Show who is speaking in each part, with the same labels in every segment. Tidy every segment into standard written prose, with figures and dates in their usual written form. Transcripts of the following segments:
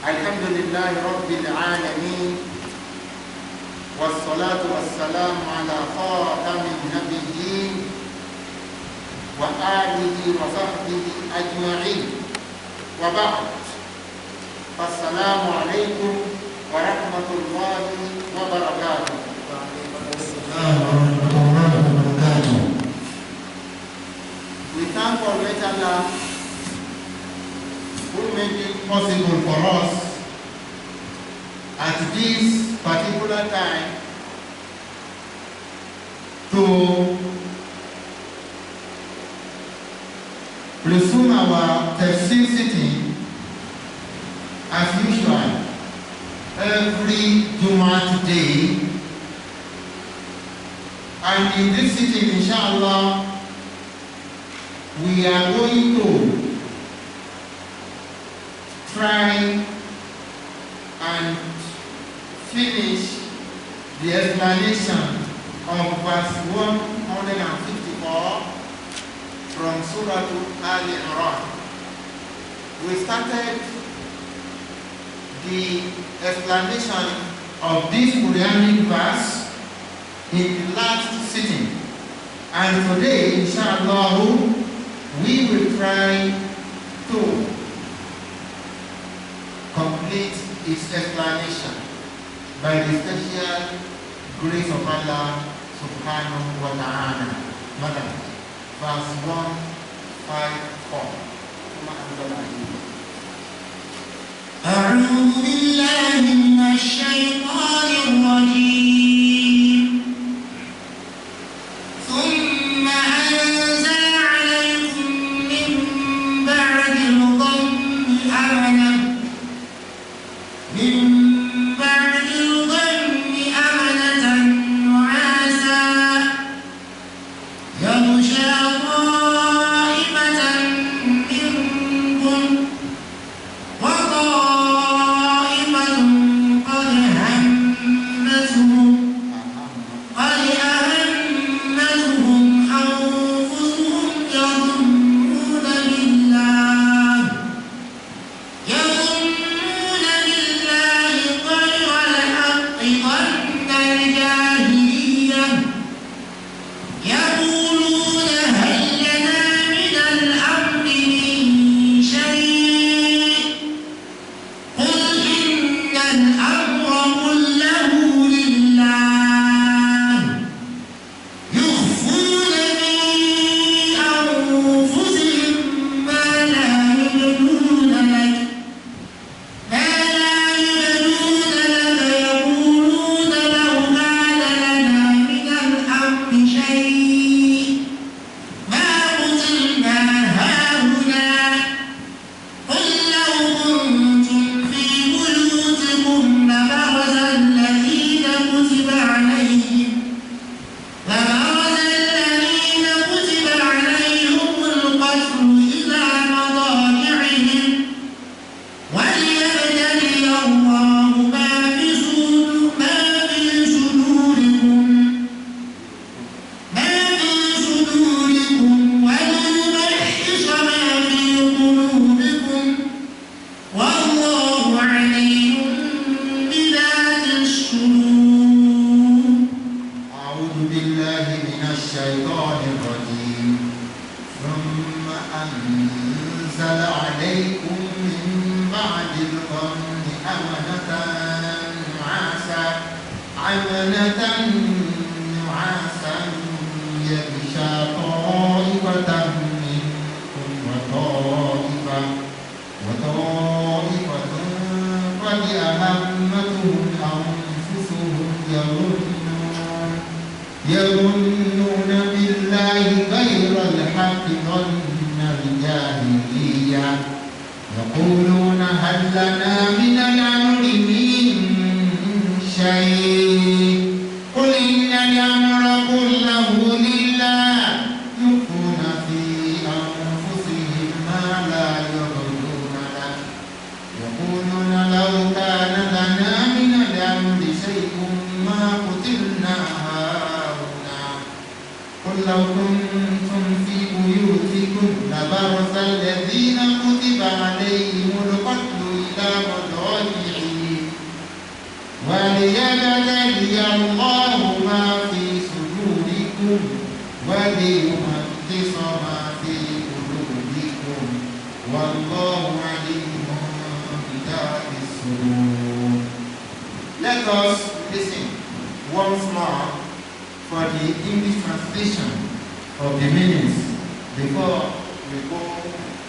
Speaker 1: الحمد لله رب العالمين، والصلاة والسلام على خاتم النبيين وآله وصحبه أجمعين، وبعد، السلام عليكم ورحمة الله وبركاته. We thank Almighty Allah who made it possible for us at this particular time to resume our Tafsir sitting as usual every Jum'ah day, and in this sitting, inshallah, we are going to try and finish the explanation of verse 154 from Surah Al-Imraan. We started the explanation of this Quranic verse in the last sitting, and today, inshallah, we will try to complete its explanation by the special grace of Allah subhanahu wa ta'ala. Madam, verse 154.
Speaker 2: أعوذ بالله من الشيطان الرجيم. ثم أنزل عليكم من بعد الغم أمنة نعاسا يغشى طائفة منكم وطائفة قد أهمتهم أنفسهم يظنون بالله غير الحق ظن الجاهلية يقولون هل لنا من الأمر من شيء قل إن الأمر كله لله يخفون في أنفسهم ما لا يبدون لك يقولون لو كان لنا من الأمر شيء ما قتلنا هاهنا قل لو كنتم في بيوتكم لبرز الذين كتب عليهم القتل إلى مضاجعهم وليبتلي الله ما في صدوركم وليمحص ما في قلوبكم والله عليم بذات الصدور.
Speaker 1: أعوذ بالله من الشيطان الرجيم. ثم أنزل عليكم من بعد الغم أمنة نعاسا يغشى طائفة منكم وطائفة قد أهمتهم أنفسهم يظنون بالله غير الحق ظن الجاهلية يقولون هل لنا من الأمر من شيء قل إن الأمر كله لله يخفون في أنفسهم ما لا يبدون لك يقولون لو كان لنا من الأمر شيء ما قتلنا هاهنا لِيَبْتَلِيَ اللَّهُ مَا فِي صُدُورِكُمْ وَلِيُمَحِّصَ مَا فِي قُلُوبِكُمْ وَاللَّهُ عَلِيمٌ بِذَاتِ الصُّدُورِ. Let us listen once more for the English translation of the meanings before we go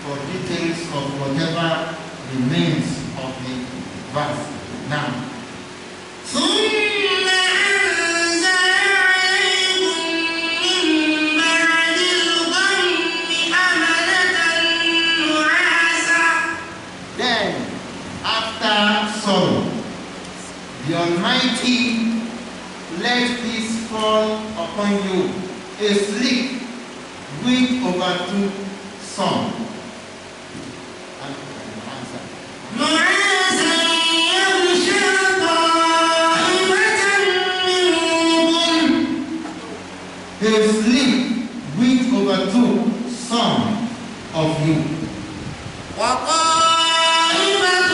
Speaker 1: for details of whatever remains of the verse. Now,
Speaker 2: ثم أنزل عليكم من بعد الغم أمنة نعاسا.
Speaker 1: then after sorrow, the Almighty let peace fall upon you, a sleep which overtook some.
Speaker 2: نعاسا يغشى طائفة منكم.
Speaker 1: A sleep which overtook some of you.
Speaker 2: وطائفة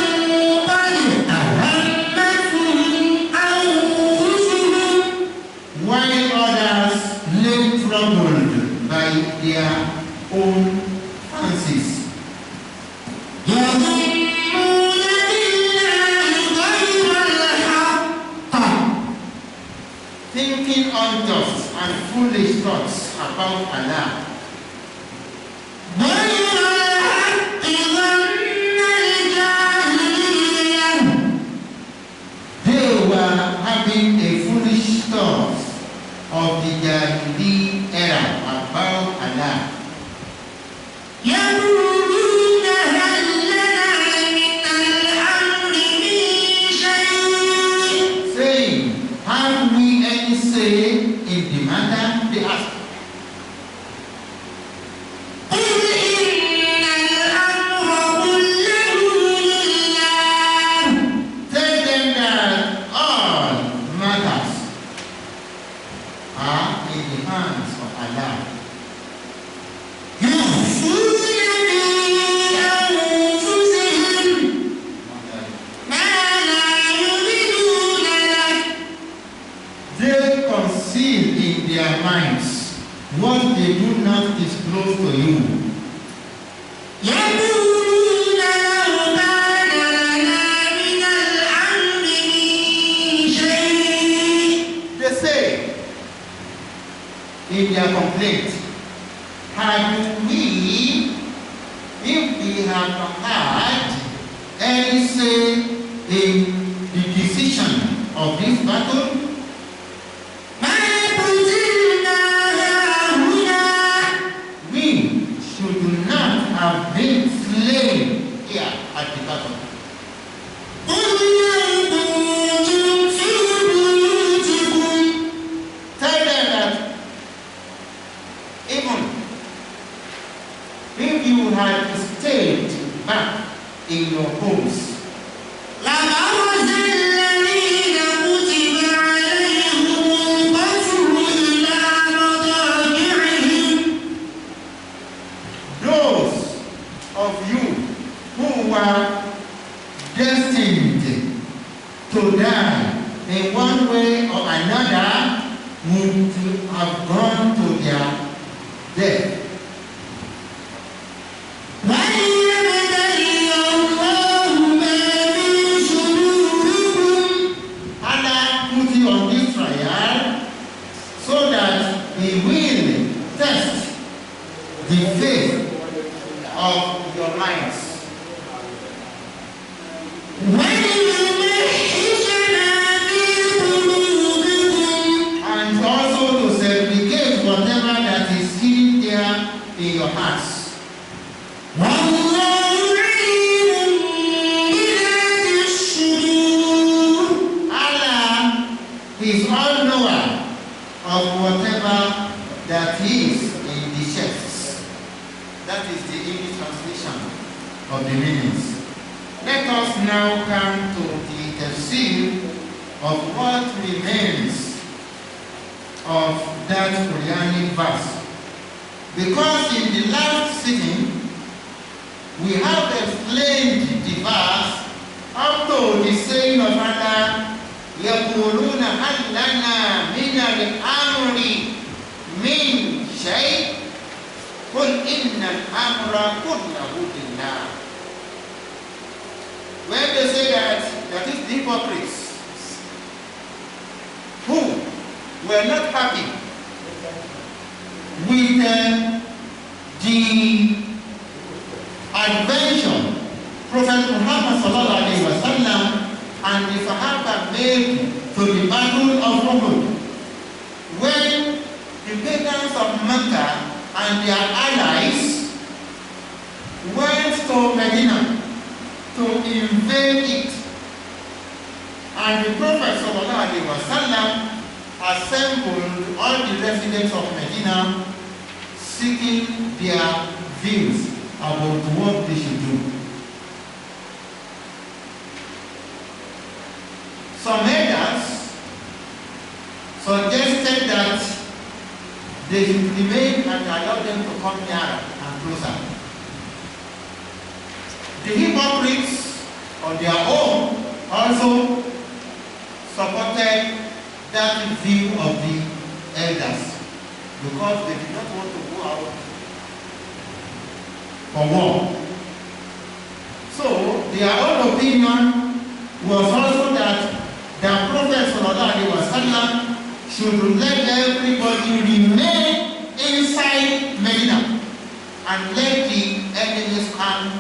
Speaker 2: قد أهمتهم أنفسهم.
Speaker 1: While others lay troubled by their own fancies.
Speaker 2: يظنون بالله غير الحق.
Speaker 1: Thinking unjust and foolish thoughts about Allah.
Speaker 2: غير الحق ظن الجاهلية.
Speaker 1: They were having a foolish thought of the Jahili era about Allah.
Speaker 2: يقولون هل لنا من الأمر من شيء.
Speaker 1: Saying, have we any say in the matter? They asked.
Speaker 2: قل إن الأمر كله لله.
Speaker 1: Tell them that all matters are in the hands of Allah.
Speaker 2: يخفون في أنفسهم ما لا يبدون لك.
Speaker 1: They conceal in their minds what they do not disclose to you.
Speaker 2: يقولون لو كان لنا من الأمر من شيء.
Speaker 1: They say in their complaint, had we, if we had had any say in the decision of this battle,
Speaker 2: ما قتلنا هاهنا.
Speaker 1: we should not have been slain here at the battle.
Speaker 2: قل لو كنتم في بيوتكم.
Speaker 1: Tell them that even if you had stayed back in your homes,
Speaker 2: لبرز الذين كتب عليهم القتل إلى مضاجعهم.
Speaker 1: those of you who were destined to die in one way or another would have gone to their death.
Speaker 2: وليبتلي الله ما في صدوركم.
Speaker 1: Allah put you on this trial so that He will test the faith of your minds.
Speaker 2: وليمحص ما في قلوبكم.
Speaker 1: And also to segregate whatever that is hidden there in your hearts.
Speaker 2: والله عليم بذات الصدور.
Speaker 1: Allah is all knower of whatever that is in the chests. That is the English translation of the meanings. Let us now come to the tafsir of what remains of that Quranic verse. Because in the last sitting, we have explained the verse up to the saying of Allah, ويقولون هل لنا من الأمر من شيء قل إن الأمر كله لله. When they say that is the hypocrites who were not happy with the adventure Prophet Muhammad sallallahu alaihi wasallam and the Sahaba made to the Battle of Uhud, when the pagans of Mecca and their allies went to Medina to invade it, and the Prophet sallallahu alaihi wasallam assembled all the residents of Medina seeking their views about what they should do. Some elders suggested that they should remain and allow them to come nearer and closer. The hypocrites on their own also supported that view of the elders because they did not want to go out for war. So their own opinion was also that the Prophet ﷺ should let everybody remain inside Medina and let the enemies come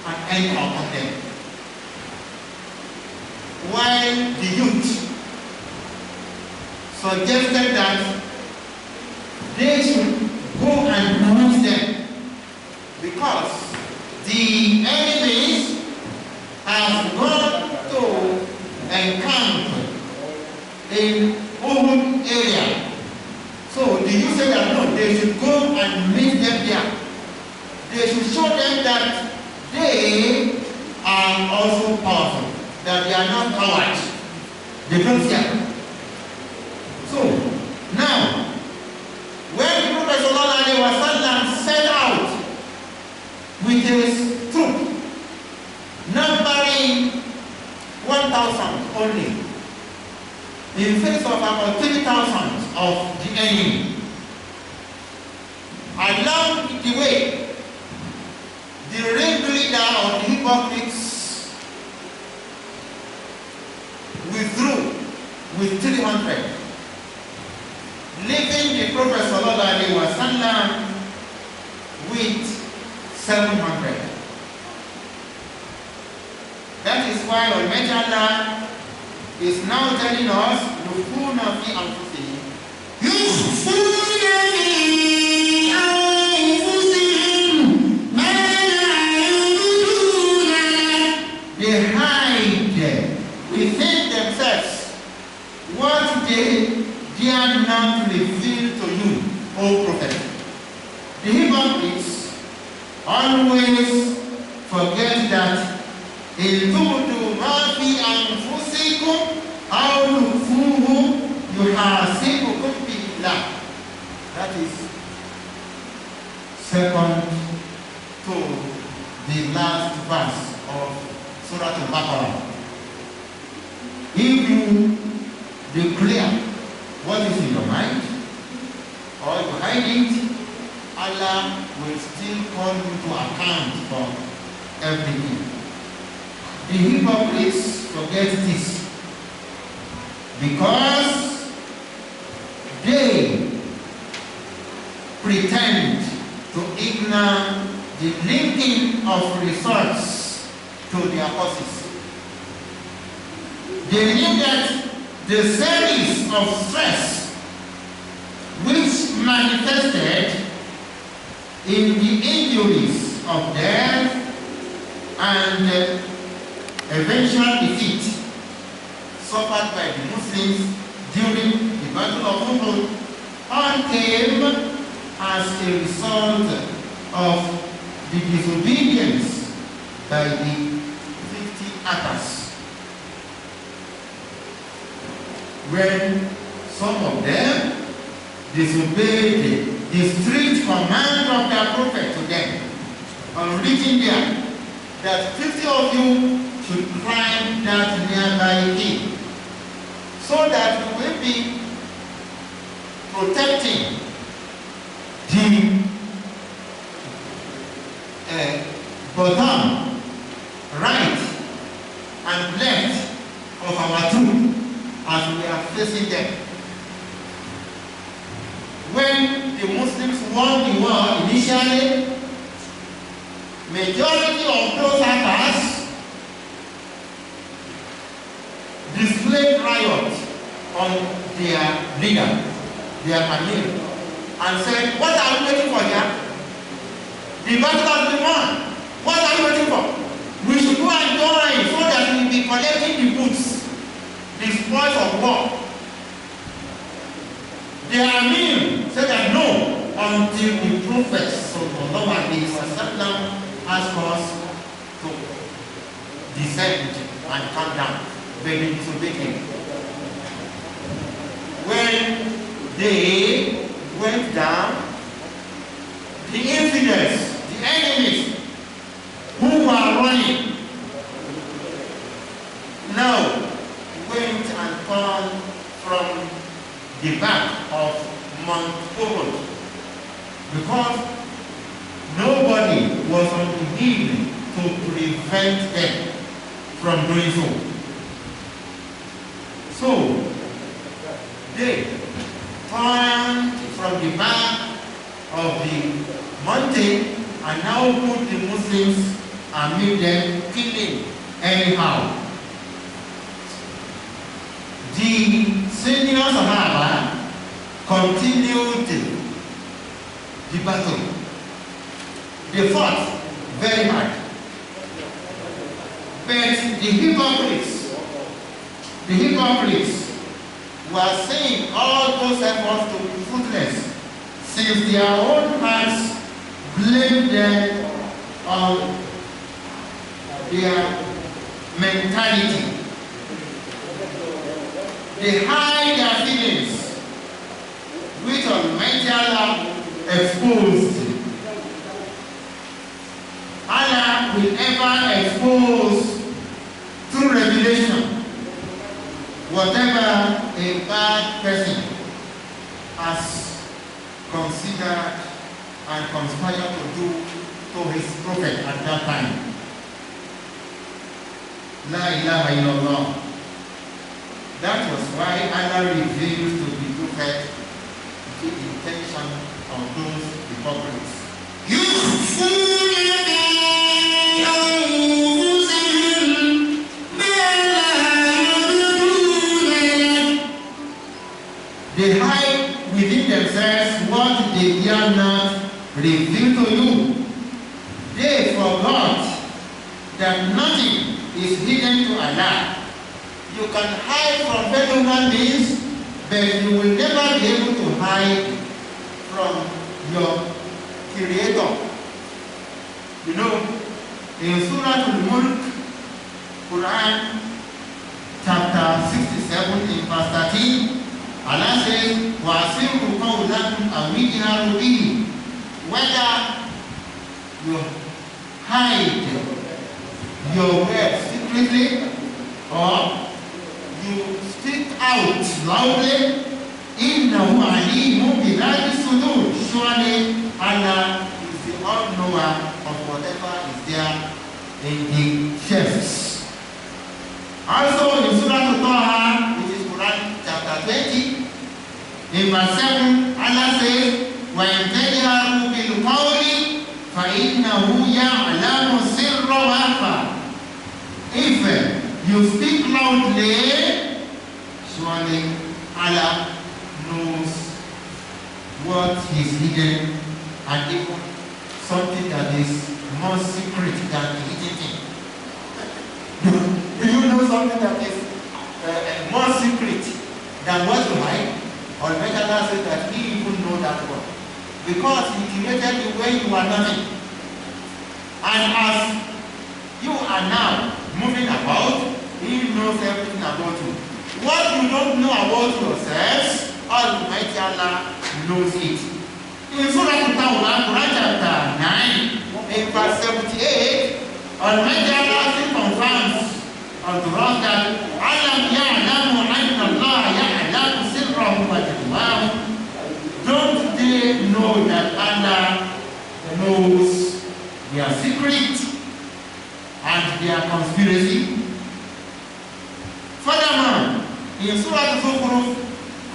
Speaker 1: and enter upon them. While the youth suggested that they should go and meet them because the enemies have gone to encamp in Uhud area. So the youth said that no, they should go and meet them there. They should show them that they are also powerful, that they are not cowards. They don't fear. So now, when the Prophet ﷺ set out with his troop, numbering 1,000 only, in face of about 3,000 of the enemy, along the way, the ringleader of the hypocrites withdrew with 300, leaving the Prophet ﷺ with 700. That is why Almighty Allah is now telling us, يُخْفُونَ فِي أَنفُسِهِمْ
Speaker 2: يخفون في أنفسهم ما لا يبدون لك.
Speaker 1: They hide within themselves what they dare not reveal to you, O Prophet. The hypocrites always forget that إِن تُبْدُوا مَا فِي أَنفُسِكُمْ أَوْ تُخْفُوهُ يُحَاسِبْكُم بِهِ اللَّهُ. That is second to the last verse of Surah Al-Baqarah. If you declare what is in your mind or you hide it, Allah will still call you to account for everything. The hypocrites forget this because they pretend to ignore the linking of results to their causes. They knew that the series of stress which manifested in the injuries of death and eventual defeat suffered by the Muslims during the Battle of Uhud all came as a result of the disobedience by the 50 others. When some of them disobeyed the strict command of their prophet to them on reaching there, that 50 of you should climb that nearby hill. so that we will be protecting the bottom, right, and left of our troops as we are facing them. When the Muslims won the war initially, majority of those actors displayed riot on their leader, their Amir, and said, "What are we waiting for here? The battle has been won. What are we waiting for? We should go and join so that we will be collecting the boots, the spoils of war." The Amir said that no, until the Prophet sallallahu alaihi wasallam asked us to descend and come down. They disobeyed him. When they went down, the infidels, the enemies who were running, now went and turned from the back of Mount Uhud, because nobody was on the hill to prevent them from doing so. So they turned from the back of the mountain and now put the Muslims and made them killing anyhow. The senior Sahaba continued the battle. They fought very hard. But the hypocrites were saying all those efforts to be fruitless, since their own hearts blamed them on their mentality. They hide their feelings, which Almighty Allah exposed. Allah will ever expose through revelation whatever a bad person has considered and conspired to do to his prophet at that time. La ilaha illallah. That was why Allah revealed to the prophet the intention of those hypocrites. They hide within themselves what they dare not reveal to you. They forgot that nothing is hidden to Allah. You can hide from fellow human beings, but you will never be able to hide from your Creator. You know, in Surah Al-Mulk, Quran, chapter 67, in verse 13, Allah says, وَأَسِرُّوا قَوْلَكُمْ أَوْ اجْهَرُوا بِهِ. Whether you hide your words secretly or you speak out loudly, إِنَّهُ عَلِيمٌ بِذَاتِ الصُّدُورِ. Surely Allah is the all-knower of whatever is there in the chests. Also in Surah Al-Taha, which is Quran chapter 20, in verse 7, Allah says, وَإِنْ تَجْهَرُوا بِالْقَوْلِ فَإِنَّهُ يَعْلَمُ السِّرَّ وَأَخْفَى. If you speak loudly, surely Allah knows what is hidden and even something that is more secret than the hidden thing. Do you know something that is more secret than what you hide? Almighty Allah says that He even knows that one, because He created you when you are nothing. And as you are now moving about, He knows everything about you. What you don't know about yourselves, Almighty Allah knows it. In Surah Al-Tawbah, Quran chapter 9, in verse 78, Almighty Allah still confirms unto us that Alam ya'lamu anna Allah know that Allah knows their secret and their conspiracy. Furthermore, in Surah Al-Zukhruf,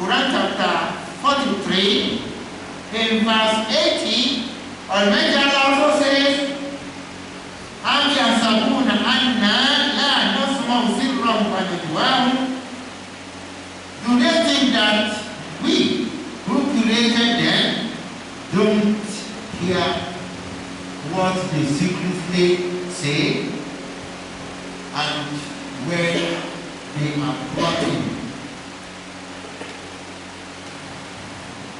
Speaker 1: Quran chapter 43, in verse 80, Almighty Allah also says, أَمْ يَحْسَبُونَ أَنَّا لَا نَسْمَعُ سِرَّهُمْ وَنَجْوَاهُمْ. Do they think that we, who created them, don't hear what they secretly say and where they are plotting?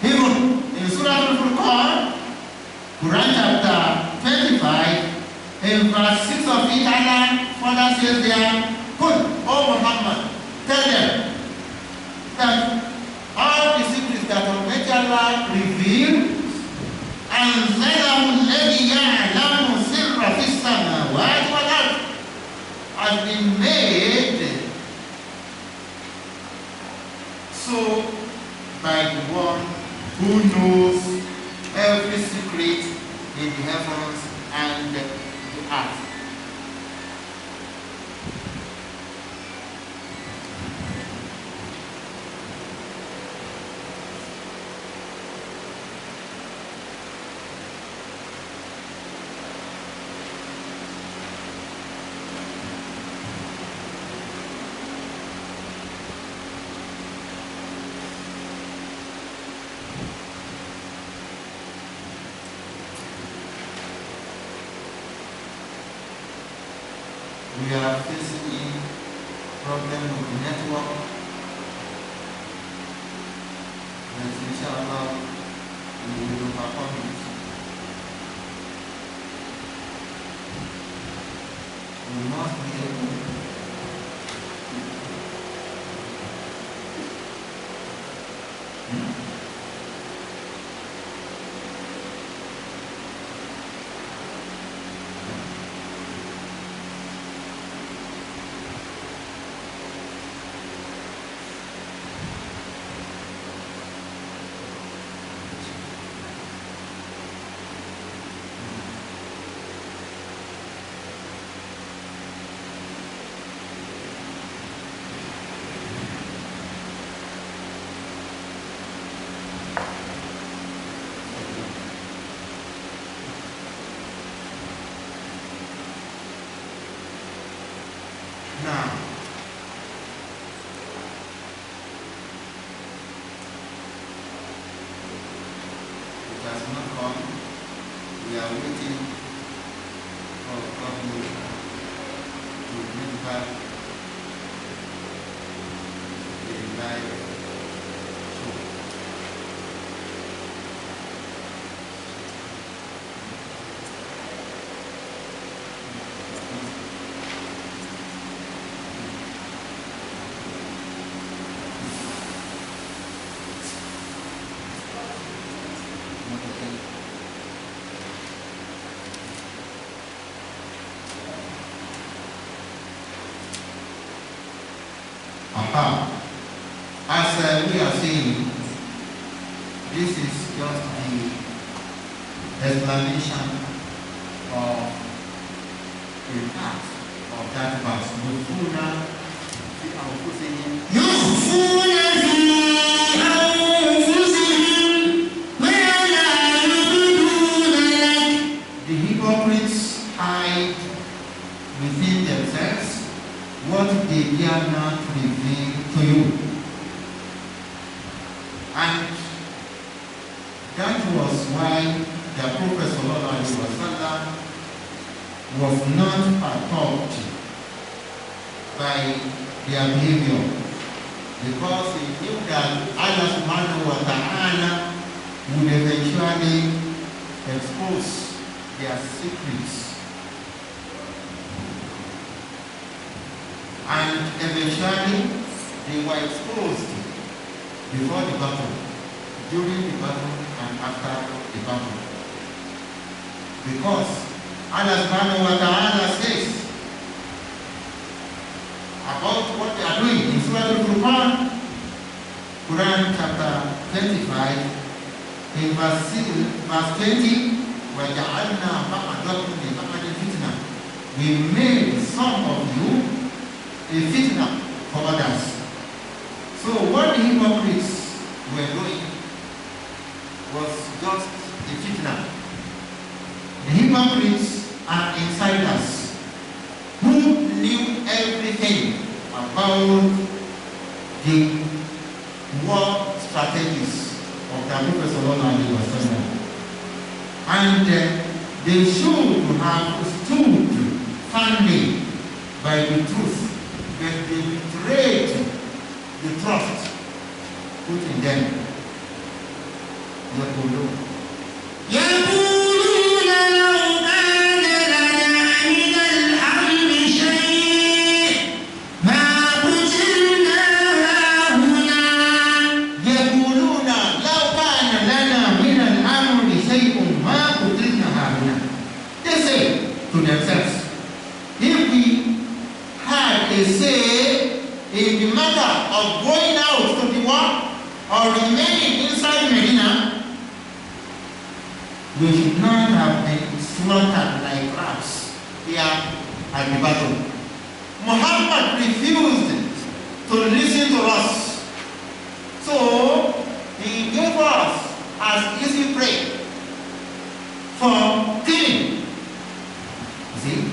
Speaker 1: Even in Surah Al-Furqan, Quran chapter 25, in verse 6 of it, Allah further says there, "Qul, O Muhammad, tell them that all the secrets that Almighty Allah revealed, أَنزَلَهُ الَّذِي يَعْلَمُ سِرَّ فِي السَّمَاوَاتِ وَالْأَرْضِ, has been made so by the one who knows every secret in the heavens and the earth." We are facing a problem with the network, and inshallah we will overcome it. We must be able now. It has not come. We are waiting for government to bring back the live show. As we are saying, this is just the explanation of the part of that verse. يخفون في أنفسهم ما لا يبدون لك. The hypocrites hide within themselves what they dare not reveal to you. And that was why the Prophet ﷺ was not perturbed by their behavior, because he knew that Allah subhanahu wa ta'ala would eventually expose their secrets, and eventually they were exposed before the battle, during the battle, and after the battle. Because Allah subhanahu wa ta'ala says about what they are doing in Surah Al-Furqan, Quran chapter 25, In verse 20, وَجَعَلْنَا بَعْضَكُمْ لِبَعْضٍ فِتْنَةً. We made some of you a fitna for others. So what the hypocrites were doing was just a fitna. The hypocrites are insiders who knew everything about the war strategies of the Prophet Sallallahu Alaihi Wasallam. And they should have stood firmly by the truth, but they betrayed the trust put in them.
Speaker 2: يقولون لو كان لنا من الأمر شيء ما قتلنا هاهنا.
Speaker 1: يقولون لو كان لنا من الأمر شيء ما قتلنا هاهنا. They say to themselves, if we had a say in the matter of going out to the war or remaining inside Medina, we should not have been slaughtered like rats here at the battle. Muhammad refused to listen to us, so he gave us as easy prey for killing. See,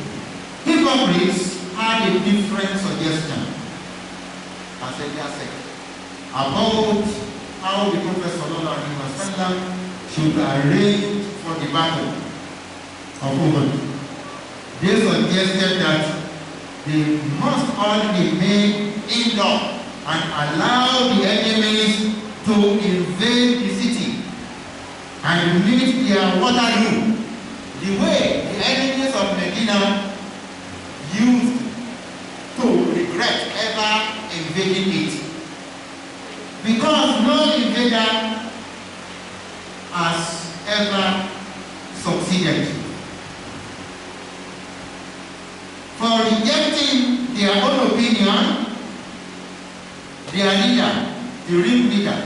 Speaker 1: hypocrites had a different suggestion, as I said, about how the Prophet Sallallahu Alaihi Wasallam should arrange for the battle of Uhud. They suggested that they must all be made indoor and allow the enemies to invade the city and meet their Waterloo the way the enemies of Medina used to regret ever invading it. Because no invader has ever succeeded. For rejecting their own opinion, their leader, the real leader,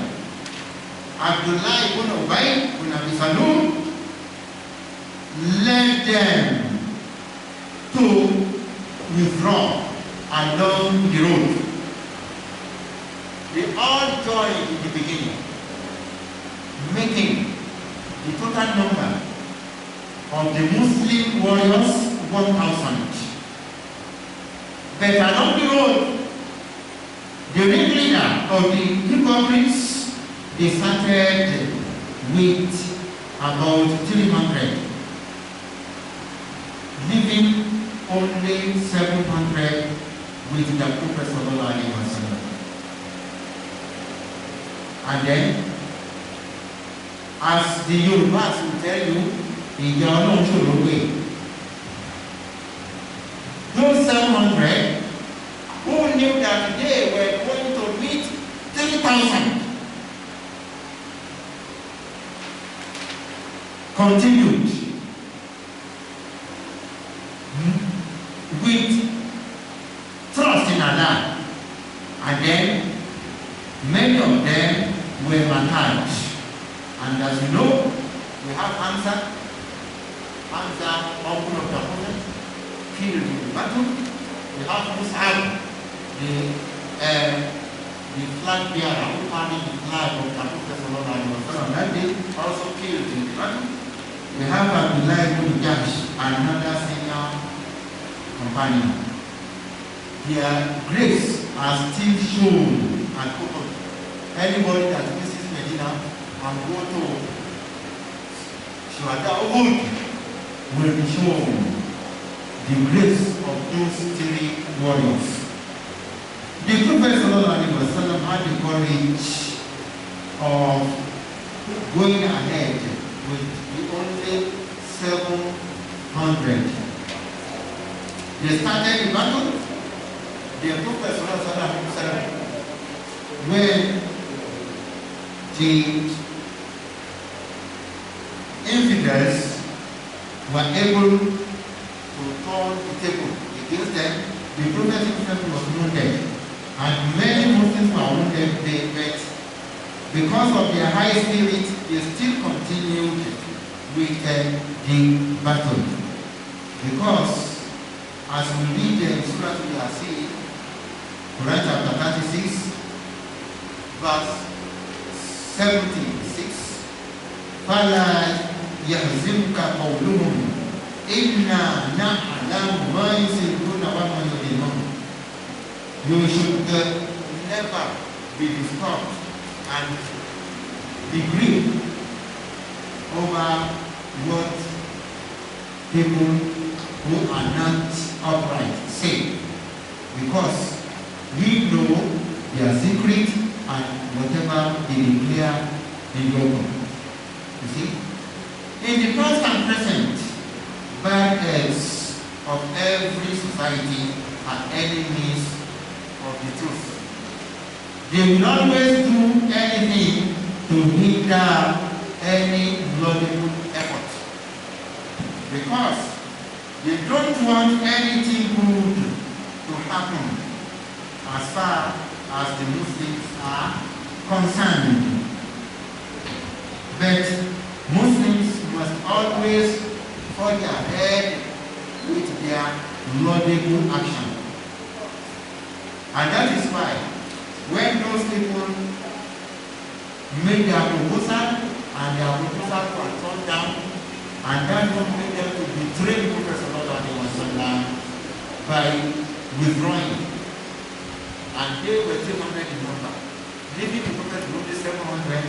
Speaker 1: Abdullah ibn Ubay ibn Abi Salul, led them to withdraw along the road. They all joined in the beginning, making the total number of the Muslim warriors 1,000. But along the road, the real leader of the hypocrites, they started with about 300, leaving only 700 with the Prophet Sallallahu Alaihi Wasallam. And then, as the Yorubas will tell you, ìjà Ọlọ́run ṣòro pé those 700 who knew that they were going to meet 3,000 continued with trust in Allah, and then many of them were martyred. And as you know, we have Hamza, uncle of the Prophet, killed in the battle. We have Mus'ab, the flag bearer who carried the flag of the Prophet Sallallahu Alaihi Wasallam that day, also killed in the battle. We have Abdullah ibn Jahsh, another senior companion. Their grace are still shown at Uhud. Anybody that visits Medina and go to Uhud will be shown the grace of those three warriors. The Prophet Sallallahu Alaihi Wasallam had the courage of going ahead with the only 700. They started the battle. The Prophet Sallallahu Alaihi Wasallam, when the infidels were able to turn the table against them, the Prophet himself was wounded, and many Muslims were wounded. But because of their high spirit, they still continued with the battle. Because as we read in Surah Al-Yasin, Quran chapter 36, verse 76, فَلَا يَحْزِنْكَ قَوْلُهُمْ إِنَّا نَعْلَمُ مَا يُسِرُّونَ وَمَا يُعْلِنُونَ. You should never be disturbed and be grieved over what people who are not upright say, because we know their secret and whatever they declare in the open. You see, in the past and present, bad heads of every society are enemies of the truth. They will always do anything to hinder any laudable effort, because they don't want anything good to happen as far as the Muslims are concerned. But Muslims must always forge ahead with their laudable action. And that is why when those people made their proposal and their proposal was turned down, and that would make them to betray the Prophet by withdrawing, and they were 300 in number, leaving the Prophet only 700.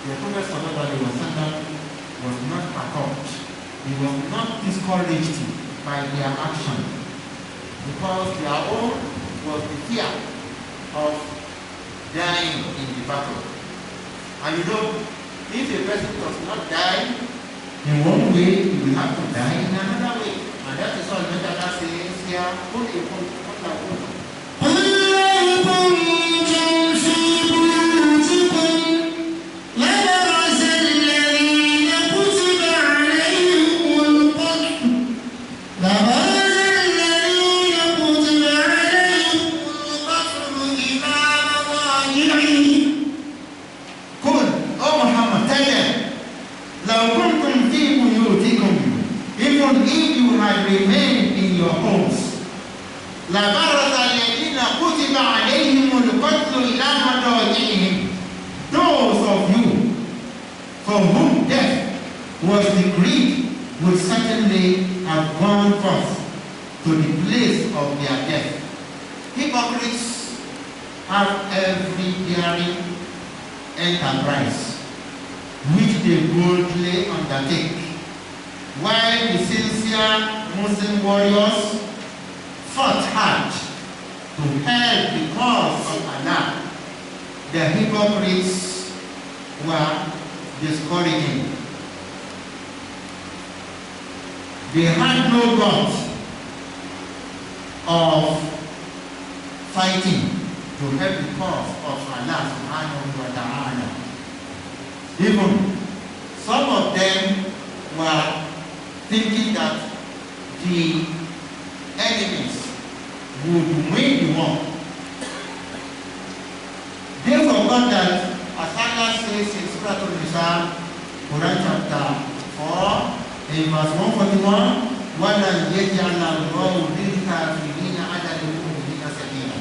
Speaker 1: The Prophet was not perturbed. He was not discouraged by their action, because their own was the fear of dying in the battle. And you know, if a person does not die in one way, he will have to die in another way. And that is all Meta says here. Remain in your homes. Those of you for whom death was decreed will certainly have gone forth to the place of their death. Hypocrites have every daring enterprise which they boldly undertake, while the sincere Muslim warriors fought hard to help the cause of Allah. The hypocrites were discouraging. They had no guts of fighting to help the cause of Allah subhanahu wa ta'ala. Even some of them were thinking that the enemies would win the war. They forgot that, as Allah says in Surah Al-Nisa, Quran chapter 4, in verse 141, وَلَنْ يَجْعَلَ اللَّهُ لِلْكَافِرِينَ عَلَى الْمُؤْمِنِينَ سَبِيلًا.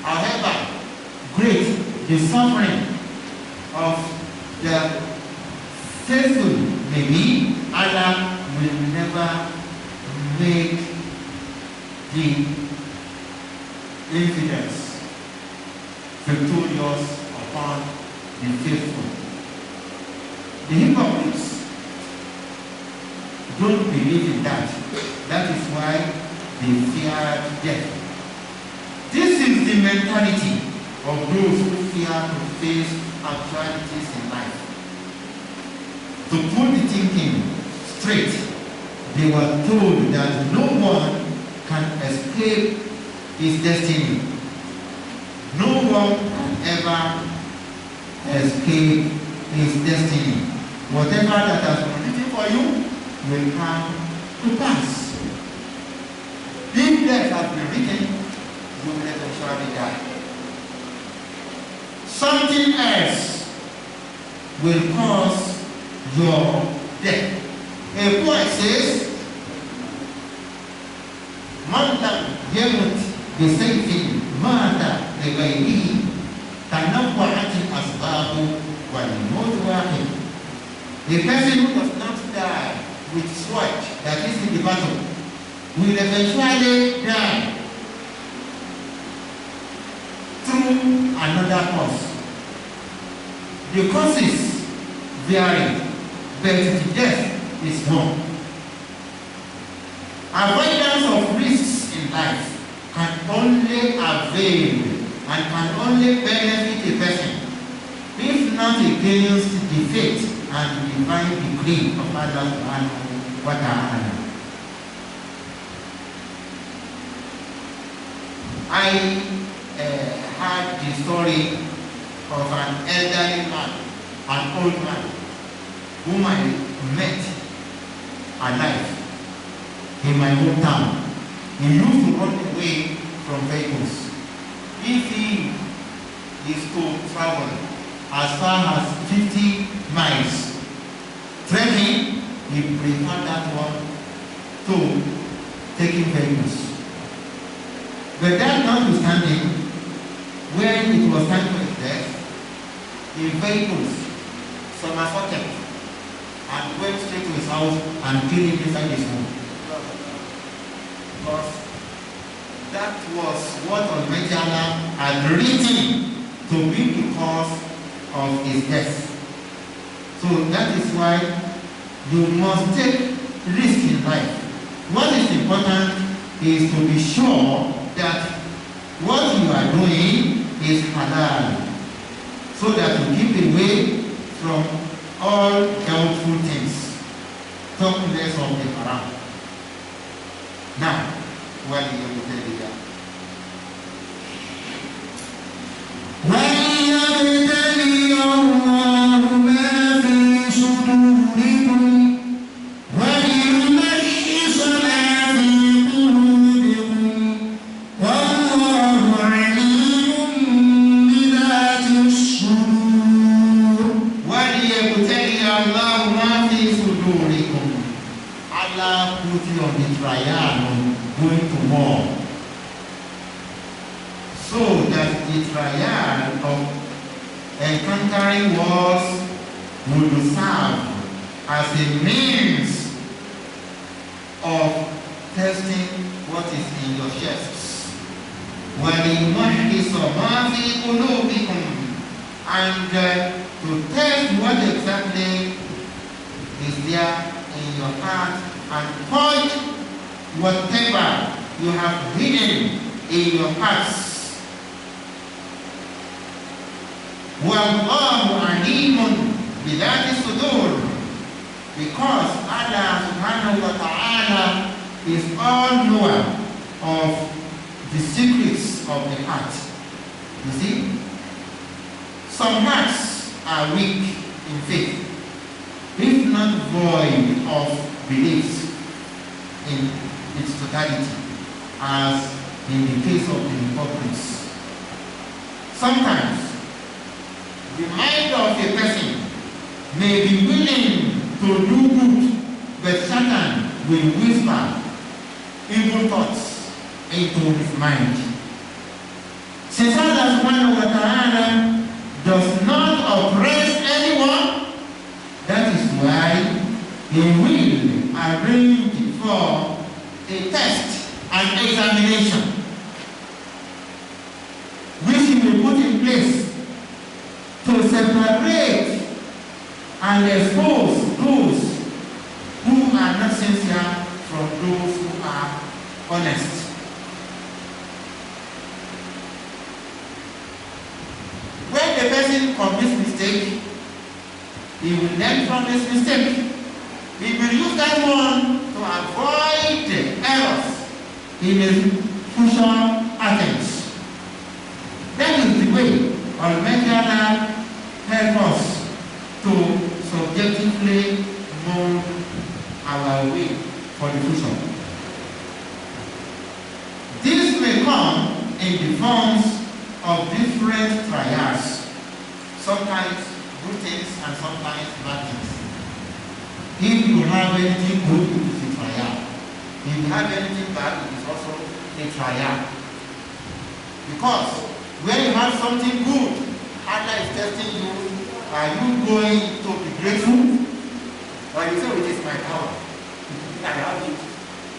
Speaker 1: However great the suffering of the faithful may be, Allah will never make the infidels victorious upon the faithful. The hypocrites don't believe in that. That is why they feared death. This is the mentality of those who fear to face actualities in life. To put the thinking straight, they were told that no one can escape his destiny. No one can ever escape his destiny. Whatever that has been written for you will come to pass. If death has been written, you will eventually die. something else will cause your death. A poet says, Man lam yamut bisayfin mata lighayrihi tanawwa'at al-asbab wal-maut wahid. The person who does not die with sword, that is in the battle, will eventually die through another cause. The causes vary, but the death is one. Avoidance of risks in life can only avail and can only benefit a person, if not against the fate and the divine decree of Allah subhanahu wa ta'ala. I heard the story of an elderly man, an old man, whom I met alive in my hometown. He used to run away from vehicles. If he is to travel as far as 50 miles, trekking, he preferred that one to taking vehicles. But that notwithstanding, when it was time for his death, the vehicles somersaulted and went straight to his house and killed him inside his home. Because that was what Almighty Allah had written to be the cause of his death. So that is why you must take risk in life. What is important is to be sure that what you are doing is halal, so that you keep away from all helpful things. Talk less of the haram. Now, what do you tell you?
Speaker 2: وَلِيَبْتَلِيَ اللَّهُ مَا فِي صُدُورِكُمْ وَلِيُمَحِّصَ مَا فِي قُلُوبِكُمْ وَاللَّهُ عَلِيمٌ بِذَاتِ الصُّدُورِ.
Speaker 1: وَلِيَبْتَلِيَ اللَّهُ مَا فِي صُدُورِكُمْ. Allah put you on the trial on going to war, so that the trial of encountering wars will serve as a means of testing what is in your chests. وَلِيُمَحِّصَ مَا فِي قُلُوبِكُمْ, and to test what exactly is there in your heart and point whatever you have hidden in your hearts. وَاللَّهُ عَلِيمٌ بِذَاتِ الصُّدُورِ, because Allah subhanahu wa ta'ala is all knower of the secrets of the heart. You see, some hearts are weak in faith, if not void of beliefs in its totality, as in the case of the hypocrites. Sometimes the mind of a person may be willing to do good, but Satan will whisper evil thoughts into his mind. Since Allah subhanahu wa ta'ala does not oppress anyone, that is why He will arrange for a test and examination, which He will put in place to separate and expose those who are not sincere from those who are honest. When the person commits mistake, he will learn from his mistake. He will use that one to avoid errors in his future attempts. That is the way Almighty Allah help us to subjectively mold our way for the future. This may come in the forms of different trials. sometimes good things and sometimes bad things. If you have anything good, it is a trial. If you have anything bad, it is also a trial. Because when you have something good, Allah is testing you. Are you going to be grateful? Or you say, it is my power. I have it.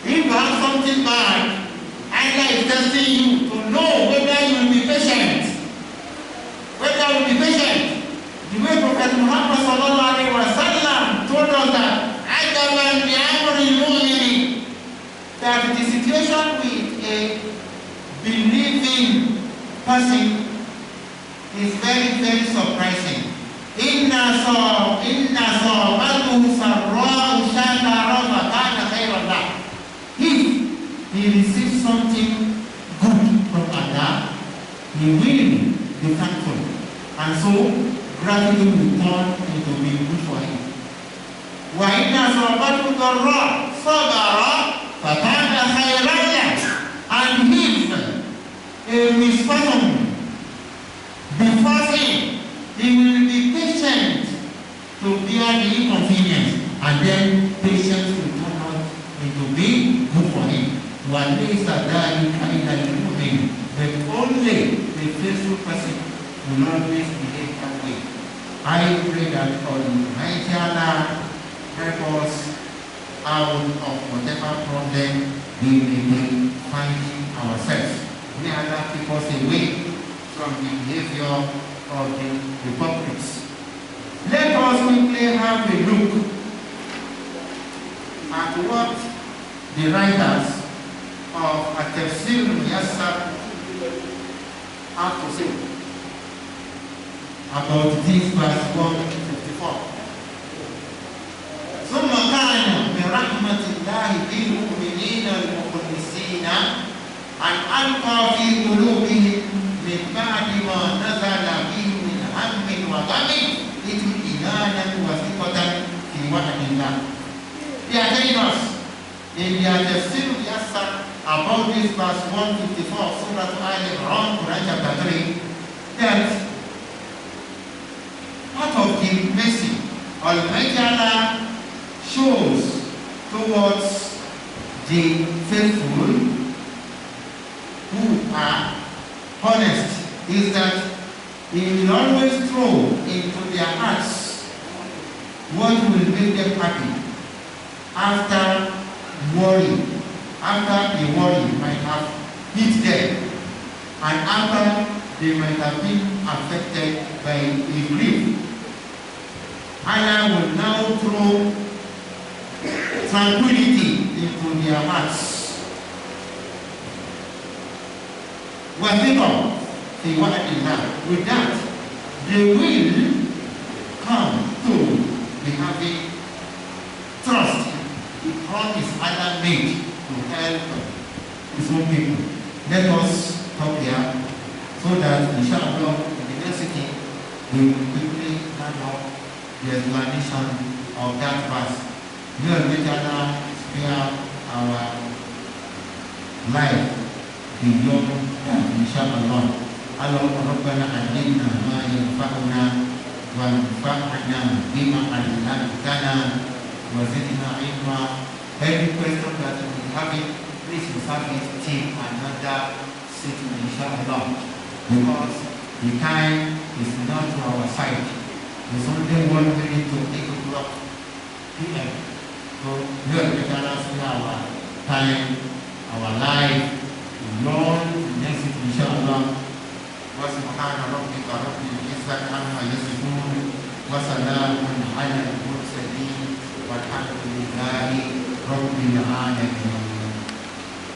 Speaker 1: If you have something bad, Allah is testing you to know whether you will be patient. Whether you will be patient. The way Prophet Muhammad sallallahu alaihi wasallam told us that Ajaban bi'amri al-mu'mini, that the situation with a believing person is very, very surprising. Inna sawabatuhu sarra'u shakara fa kana khayran lahu. If he receives something good from Allah, he will be thankful. And so, gratitude will turn into being good for him. وَإِنَّ صَوْبَتُ ضَرَّةٌ صَبَرَ فَكَانَ خَيْرًا لَهُ. And if a misfortune befalls him, he will be patient to bear the inconvenience, and then patience will turn out into being good for him. وَلَيْسَ ذَلِكَ إِلَّا لِلْمُؤْمِنِ. But only the faithful person will always behave that way. I pray that Almighty Allah help us out of whatever problem we may be finding ourselves. May Allah keep us away from the behavior of the hypocrites. Let us quickly have a look at what the writers of Tafsir have to say about this verse 154. ثم كان برحمة الله بالمؤمنين المخلصين أن ألقى في قلوبهم من بعد ما نزل بهم من هم وغم اطمئنانا وثقة في وعد الله. They are telling us in their Tafsir about this verse 154, Surah Al-Ijebuwi'S, Quran chapter 3, that part of the mercy Almighty Allah shows towards the faithful who are honest is that He will always throw into their hearts what will make them happy after worry, after the worry might have hit them, and after they might have been affected by a grief. Allah will now throw tranquility into their hearts. Whatever they want in that, with that, they will come to be having trust. The promise Allah made to help His own people. Let us stop here so that inshallah in the next sitting we will quickly hand out the explanation of that verse. We will Allah spare our life beyond that, inshallah. Allahumma rabbana allimna ma yanfa'una wanfa'na bima 'allamtana wa zidna ilma. Every question that we have it, please reserve it till another sitting, inshallah, because the time is not to our side. There's only 1 minute to 8 o'clock p.m. So we are going to spare our time, our life, beyond the next week, inshallah. وسبحان ربك رب العزة عما يصفون وسلام على المرسلين والحمد لله رب العالمين.